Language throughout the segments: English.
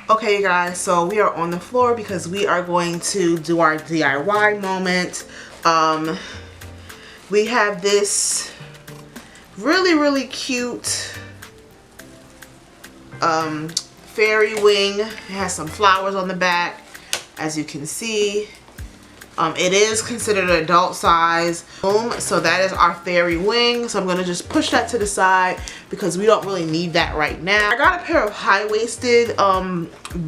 Okay, you guys, so we are on the floor because we are going to do our DIY moment. We have this really cute fairy wing. It has some flowers on the back, as you can see. It is considered an adult size. So that is our fairy wing. So I'm going to just push that to the side because we don't really need that right now. I got a pair of high-waisted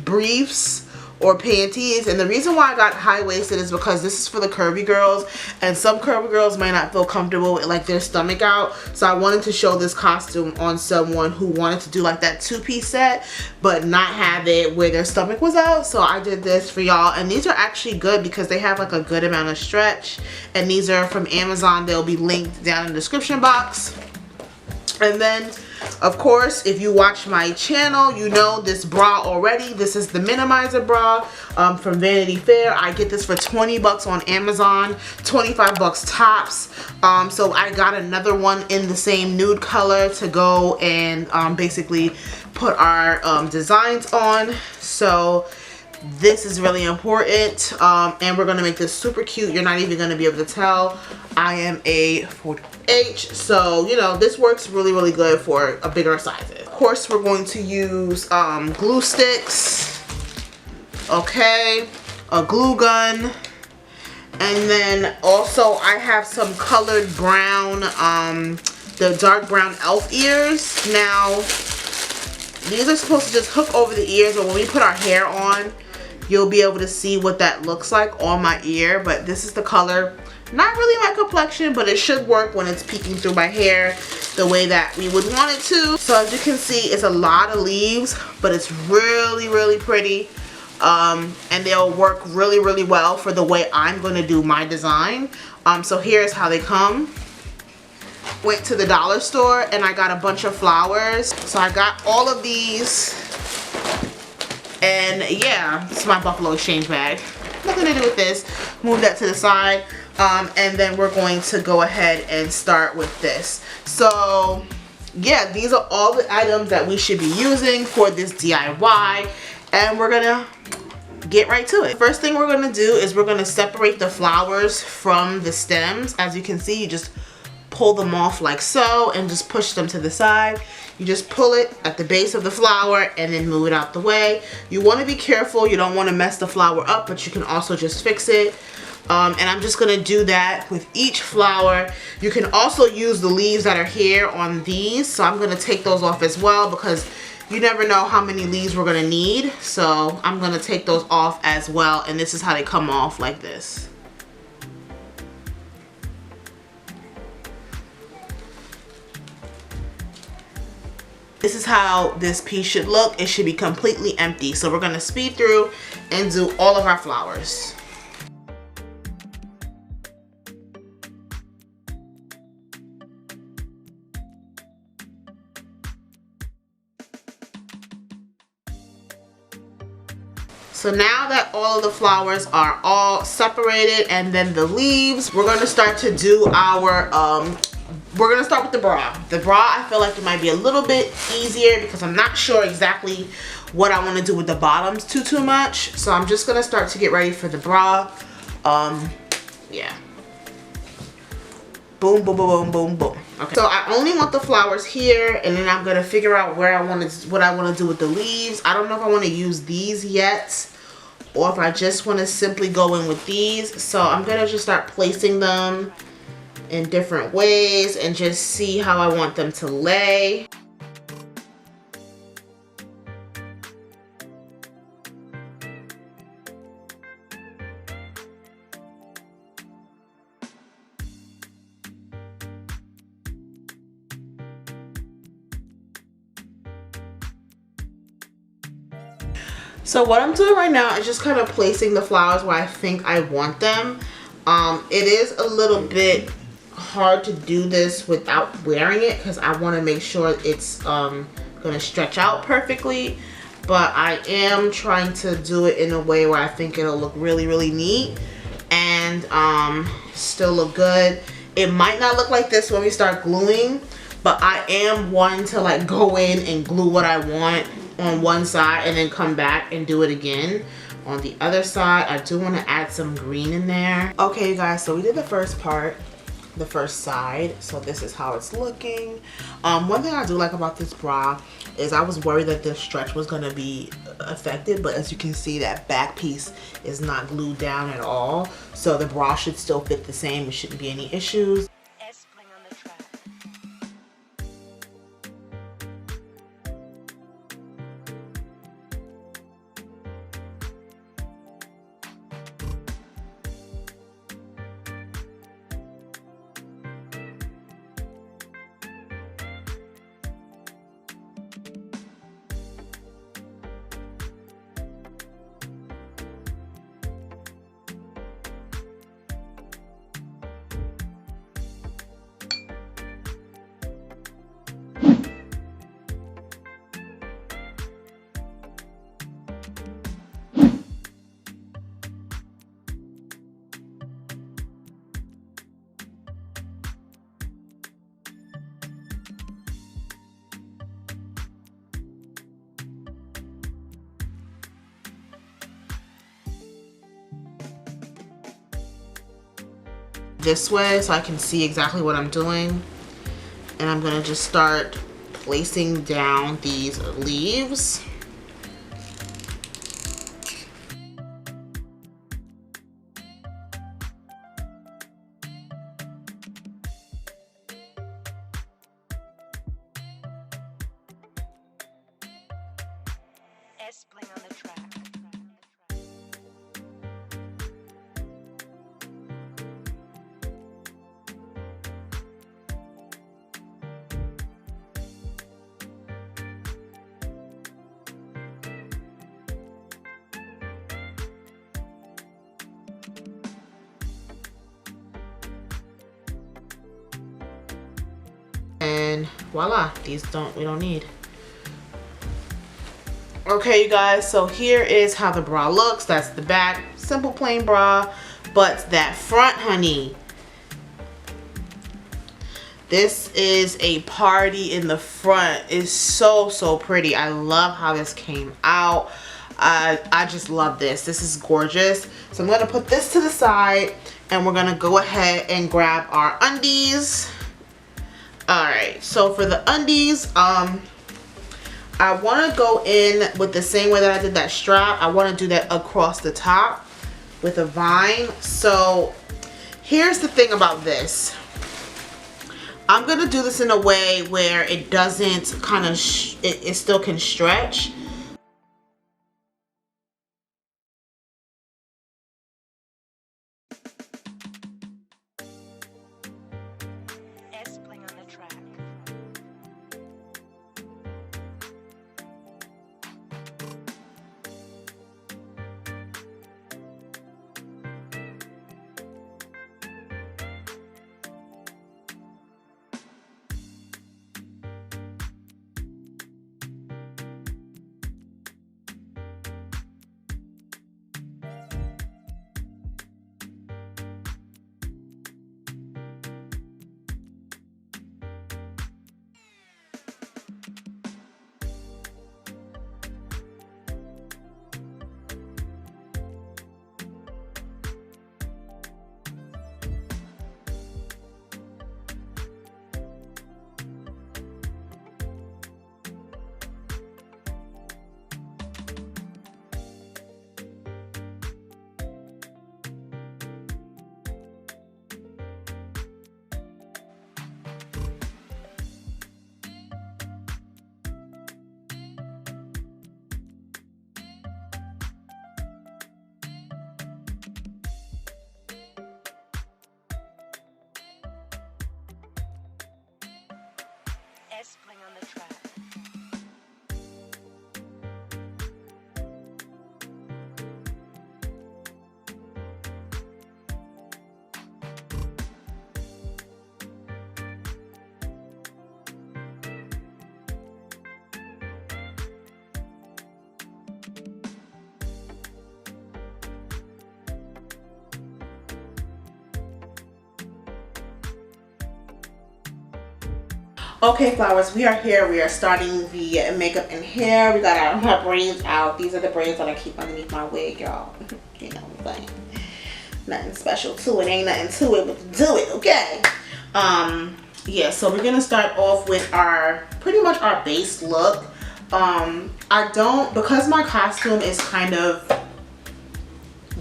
briefs or panties, and the reason why I got high-waisted is because this is for the curvy girls, and some curvy girls may not feel comfortable with like their stomach out. So I wanted to show this costume on someone who wanted to do like that two-piece set but not have it where their stomach was out. So I did this for y'all, and these are actually good because they have like a good amount of stretch, and these are from Amazon. They'll be linked down in the description box. And then of course, if you watch my channel, you know this bra already. This is the minimizer bra from Vanity Fair. I get this for 20 bucks on Amazon, 25 bucks tops. So I got another one in the same nude color to go and basically put our designs on. So this is really important, and we're going to make this super cute. You're not even going to be able to tell. I am a 4H, so you know this works really good for a bigger sizes. Of course, we're going to use glue sticks, okay, a glue gun, and then also I have some colored brown, the dark brown elf ears. Now these are supposed to just hook over the ears, but when we put our hair on, you'll be able to see what that looks like on my ear. But this is the color. Not really my complexion, but it should work when it's peeking through my hair the way that we would want it to. So as you can see, it's a lot of leaves, but it's really pretty. And they'll work really well for the way I'm going to do my design. So here's how they come. Went to the dollar store and I got a bunch of flowers. So I got all of these. And yeah, it's my Buffalo Exchange bag. Nothing to do with this. Move that to the side. And then we're going to go ahead and start with this. So yeah, these are all the items that we should be using for this DIY. And we're gonna get right to it. First thing we're gonna do is we're gonna separate the flowers from the stems. As you can see, you just pull them off like so and just push them to the side. You just pull it at the base of the flower and then move it out the way. You want to be careful. You don't want to mess the flower up, but you can also just fix it. And I'm just going to do that with each flower. You can also use the leaves that are here on these. So I'm going to take those off as well because you never know how many leaves we're going to need. So I'm going to take those off as well. And this is how they come off, like this. This is how this piece should look. It should be completely empty. So we're going to speed through and do all of our flowers. So now that all of the flowers are all separated and then the leaves, we're going to start to do our we're going to start with the bra. The bra, I feel like it might be a little bit easier because I'm not sure exactly what I want to do with the bottoms too much. So I'm just going to start to get ready for the bra. Yeah. Boom, boom, boom, boom, boom, boom. Okay. So I only want the flowers here, and then I'm going to figure out where what I want to do with the leaves. I don't know if I want to use these yet or if I just want to simply go in with these. So I'm going to just start placing them in different ways and just see how I want them to lay. So what I'm doing right now is just kind of placing the flowers where I think I want them. It is a little bit hard to do this without wearing it because I want to make sure it's gonna stretch out perfectly, but I am trying to do it in a way where I think it'll look really neat and still look good. It might not look like this when we start gluing, but I am one to like go in and glue what I want on one side and then come back and do it again on the other side. I do want to add some green in there. Okay, you guys, so we did the first part, the first side. So this is how it's looking. One thing I do like about this bra is I was worried that the stretch was going to be affected, but as you can see, that back piece is not glued down at all. So the bra should still fit the same. There shouldn't be any issues. This way so I can see exactly what I'm doing, and I'm gonna just start placing down these leaves. And voila, these we don't need. Okay, you guys, so here is how the bra looks. That's the back, simple plain bra, but that front, honey, this is a party in the front. It's so pretty. I love how this came out. I just love this. This is gorgeous. So I'm gonna put this to the side and we're gonna go ahead and grab our undies. Alright, so for the undies, I want to go in with the same way that I did that strap. I want to do that across the top with a vine. So here's the thing about this. I'm going to do this in a way where it doesn't kind of, it still can stretch. Okay, flowers, we are here. We are starting the makeup and hair. We got our braids out. These are the braids that I keep underneath my wig, y'all. You know what I'm saying? Nothing special to it. Ain't nothing to it but to do it, okay? Yeah, so we're gonna start off with pretty much our base look. Because my costume is kind of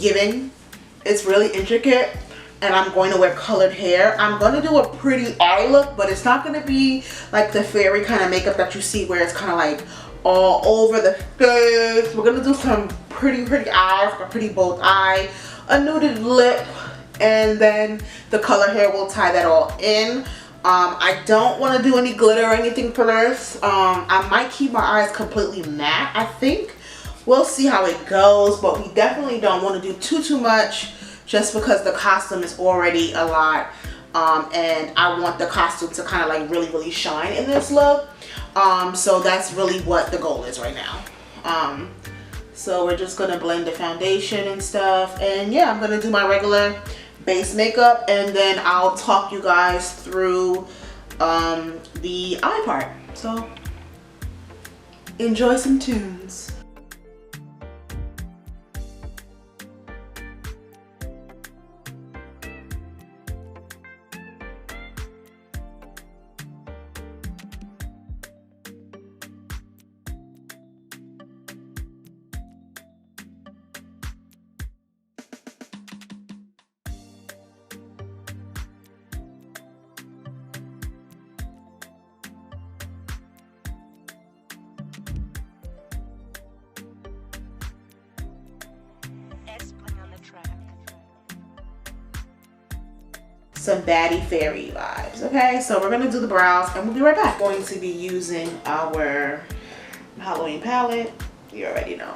giving, it's really intricate, and I'm going to wear colored hair. I'm going to do a pretty eye look, but it's not going to be like the fairy kind of makeup that you see where it's kind of like all over the face. We're going to do some pretty eyes, a pretty bold eye, a nuded lip, and then the color hair will tie that all in. I don't want to do any glitter or anything for this. I might keep my eyes completely matte, I think. We'll see how it goes, but we definitely don't want to do too much just because the costume is already a lot. And I want the costume to kind of like really shine in this look. So that's really what the goal is right now. So we're just going to blend the foundation and stuff. And yeah, I'm going to do my regular base makeup, and then I'll talk you guys through the eye part. So enjoy some tunes. Some baddie fairy vibes. Okay, so we're gonna do the brows and we'll be right back. Going to be using our Halloween palette. You already know.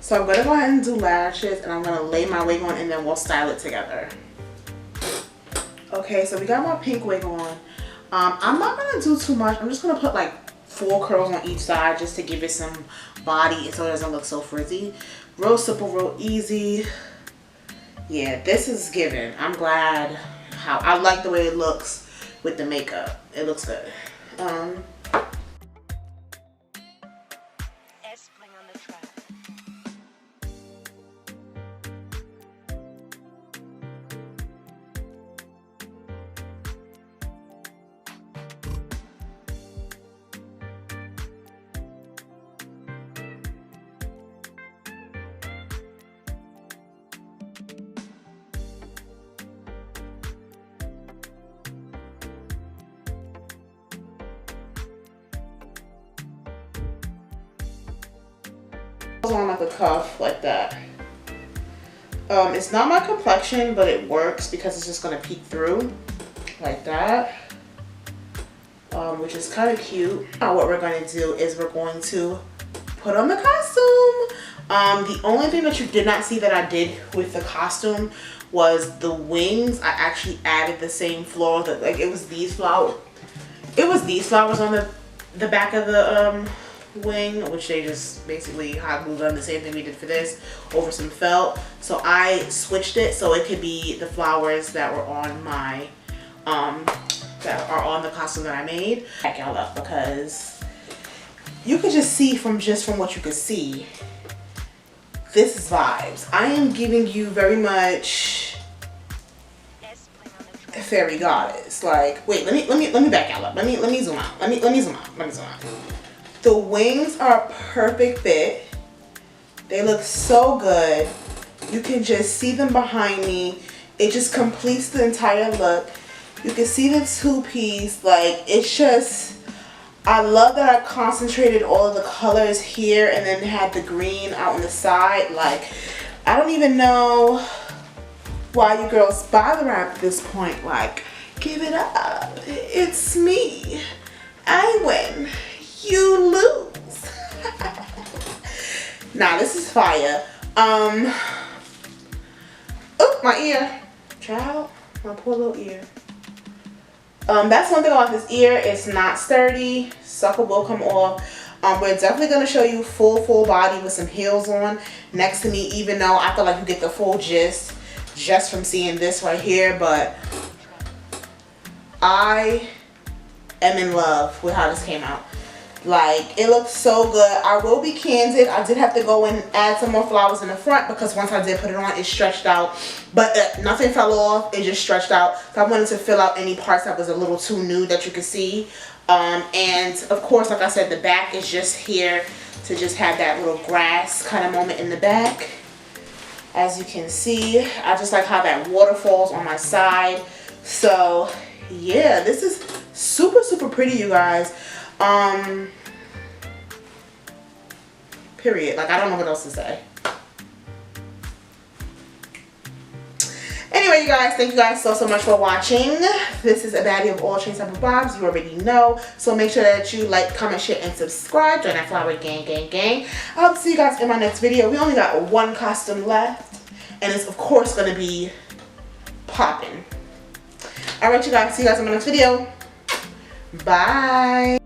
So I'm gonna go ahead and do lashes, and I'm gonna lay my wig on, and then we'll style it together. Okay, so we got my pink wig on. I'm not gonna do too much. I'm just gonna put like 4 curls on each side just to give it some body so it doesn't look so frizzy. Real simple, real easy. Yeah, this is given. I'm glad how I like the way it looks with the makeup. It looks good. On like a cuff like that. It's not my complexion, but it works because it's just gonna peek through like that, which is kind of cute. Now what we're going to do is we're going to put on the costume. The only thing that you did not see that I did with the costume was the wings. I actually added the same floral that, like, it was these flowers. It was these flowers on the back of the wing, which they just basically hot glued on, the same thing we did for this, over some felt. So I switched it so it could be the flowers that were on my that are on the costume that I made. Back y'all up because you could just see from what you could see, this is vibes. I am giving you very much a fairy goddess. Like, wait, let me back y'all up. Let me zoom out. Let me zoom out. The wings are a perfect fit. They look so good. You can just see them behind me. It just completes the entire look. You can see the two-piece. Like, it's just, I love that I concentrated all of the colors here and then had the green out on the side. Like, I don't even know why you girls bother at this point. Like, give it up. It's me. I win. You lose. Nah, this is fire. Oh, my ear. Child, my poor little ear. That's one thing about this ear. It's not sturdy. Sucker will come off. We're definitely going to show you full body with some heels on next to me, even though I feel like you get the full gist just from seeing this right here. But I am in love with how this came out. Like, it looks so good. I will be candid, I did have to go and add some more flowers in the front because once I did put it on, it stretched out. But nothing fell off, it just stretched out. So I wanted to fill out any parts that was a little too nude that you could see. And of course, like I said, the back is just here to just have that little grass kind of moment in the back. As you can see, I just like how that water falls on my side. So yeah, this is super pretty, you guys. Period. Like, I don't know what else to say. Anyway, you guys, thank you guys so much for watching. This is a baddie of all shapes type of vibes. You already know. So make sure that you like, comment, share, and subscribe. Join that flower gang. I hope to see you guys in my next video. We only got one costume left, and it's of course going to be popping. Alright, you guys, see you guys in my next video. Bye.